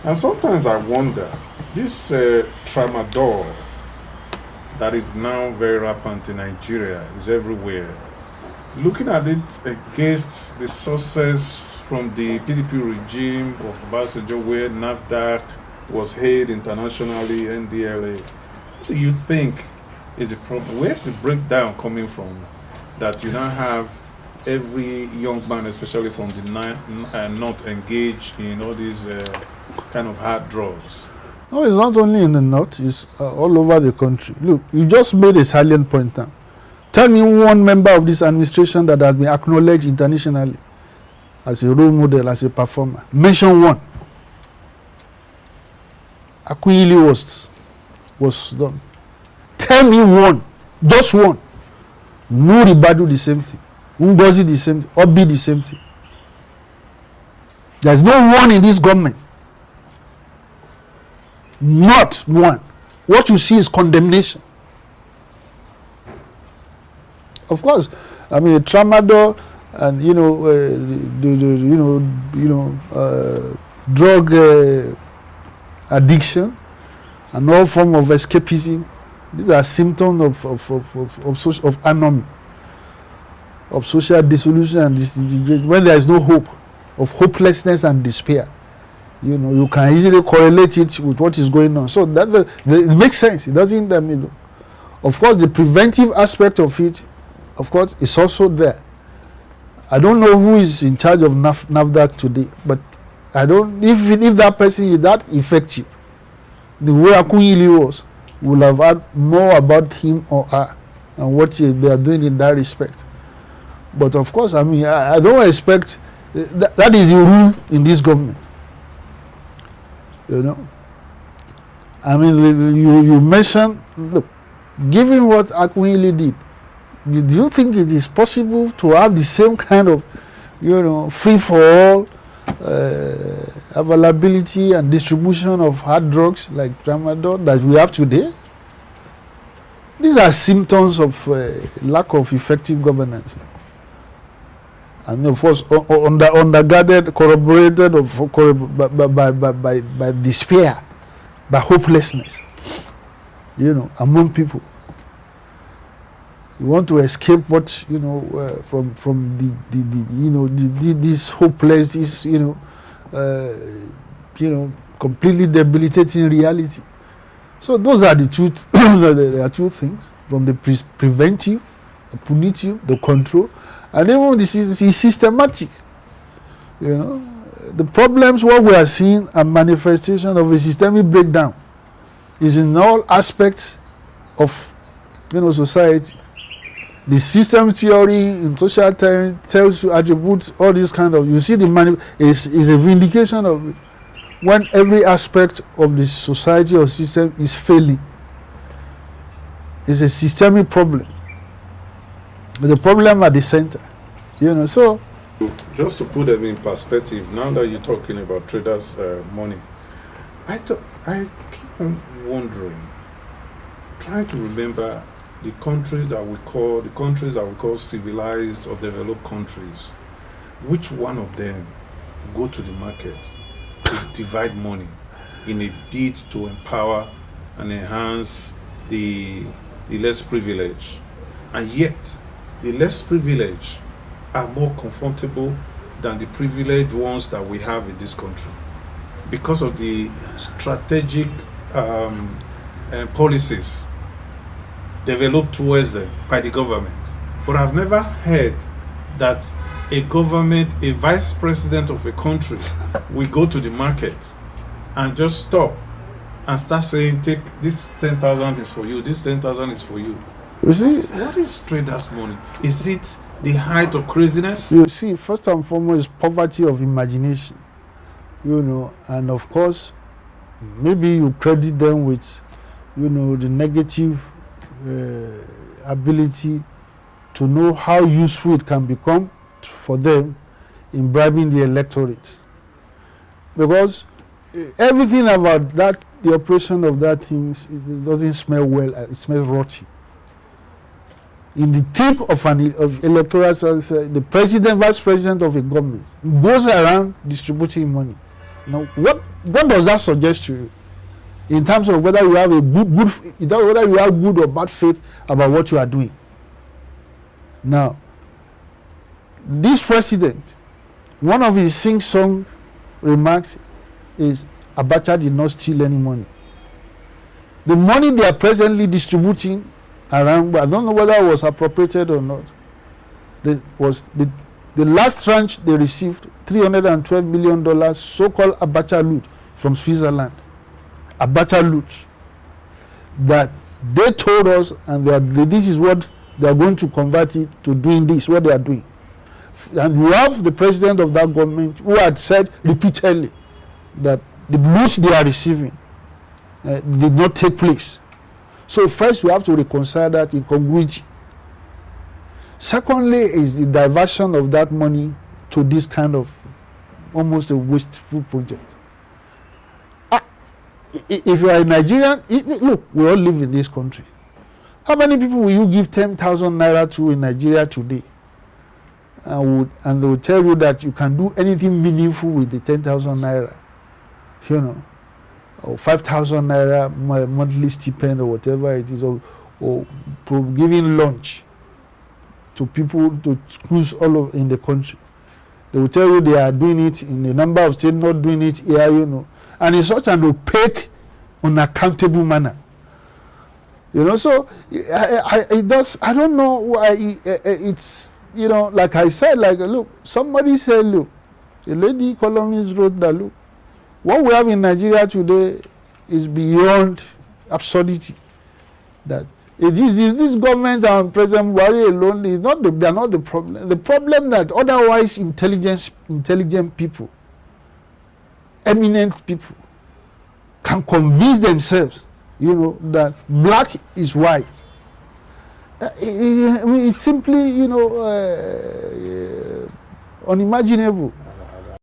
And sometimes I wonder, this tramadol that is now very rampant in Nigeria is everywhere. Looking at it against the sources from the PDP regime of Obasanjo, where NAFDAC was hailed internationally, NDLA, what do you think is the problem? Where's the breakdown coming from that you now have every young man, especially from the north, engaged in all these kind of hard drugs? No, it's not only in the north, it's all over the country. Look, you just made a salient point now. Tell me one member of this administration that has been acknowledged internationally as a role model, as a performer. Mention one. Akin was done. Tell me one, just one. Nuri Badu the same thing. Ngozi the same thing. Obi the same thing. There's no one in this government. Not one. What you see is condemnation. Of course, I mean tramadol and drug addiction and all form of escapism. These are symptoms of anomie, of social dissolution and disintegration. When there is no hope, of hopelessness and despair, you can easily correlate it with what is going on. So that it makes sense. It doesn't. Of course, the preventive aspect of it, of course, is also there. I don't know who is in charge of NAFDAC today, but I don't. If that person is that effective, the way Akin was, will have had more about him or her and what they are doing in that respect. But of course, I mean, I don't expect that is the rule in this government. I mean, you mentioned, look, given what Akin did, do you think it is possible to have the same kind of, free for all availability and distribution of hard drugs like tramadol that we have today? These are symptoms of lack of effective governance. And of course, undergirded, corroborated by despair, by hopelessness, among people. You want to escape what, from this hopeless, this, completely debilitating reality. So those are the two, there are two things, from the preventive, the punitive, the control, and even this is systematic. The problems, what we are seeing, are manifestation of a systemic breakdown. Is in all aspects of, society. The system theory in social terms tells you attributes all this kind of. You see, is a vindication of it. When every aspect of the society or system is failing, it's a systemic problem. The problem at the center, So, just to put them in perspective, now that you're talking about traders' money, I keep on wondering, trying to remember the countries that we call civilized or developed countries. Which one of them go to the market to divide money in a bid to empower and enhance the less privileged? And yet, the less privileged are more comfortable than the privileged ones that we have in this country because of the strategic policies developed towards them by the government. But I've never heard that a vice president of a country will go to the market and just stop and start saying, take this 10,000 is for you, this 10,000 is for you. You see, what is traders' money? Is it the height of craziness? You see, first and foremost, is poverty of imagination. And of course, maybe you credit them with, the negative ability to know how useful it can become for them in bribing the electorate. Because everything about that, the operation of that thing, it doesn't smell well, it smells rotten. In the tip of electoral service, the president, vice president of a government goes around distributing money. Now, what does that suggest to you in terms of whether you have a whether you have good or bad faith about what you are doing? Now, this president, one of his sing-song remarks is Abacha did not steal any money. The money they are presently distributing around, but I don't know whether it was appropriated or not. The last tranche they received, $312 million, so-called Abacha loot from Switzerland. Abacha loot. That they told us, and this is what they are going to convert it to doing this, what they are doing. And you have the president of that government who had said repeatedly that the loot they are receiving did not take place. So first you have to reconcile that incongruity. Secondly is the diversion of that money to this kind of almost a wasteful project. If you are a Nigerian, look, we all live in this country. How many people will you give 10,000 naira to in Nigeria today? And they will tell you that you can do anything meaningful with the 10,000 naira, you know, or 5,000 naira monthly stipend or whatever it is, or giving lunch to people, to schools all over in the country. They will tell you they are doing it in a number of states, not doing it here, you know, and in such an opaque, unaccountable manner. You know, so it does. I don't know why it's. You know, like I said, like, look, somebody said, look, a lady columnist wrote that, look, what we have in Nigeria today is beyond absurdity. That it is this government and President Buhari alone, they are not the problem. The problem that otherwise intelligent people, eminent people, can convince themselves, you know, that black is white. I mean, it's simply, you know, unimaginable.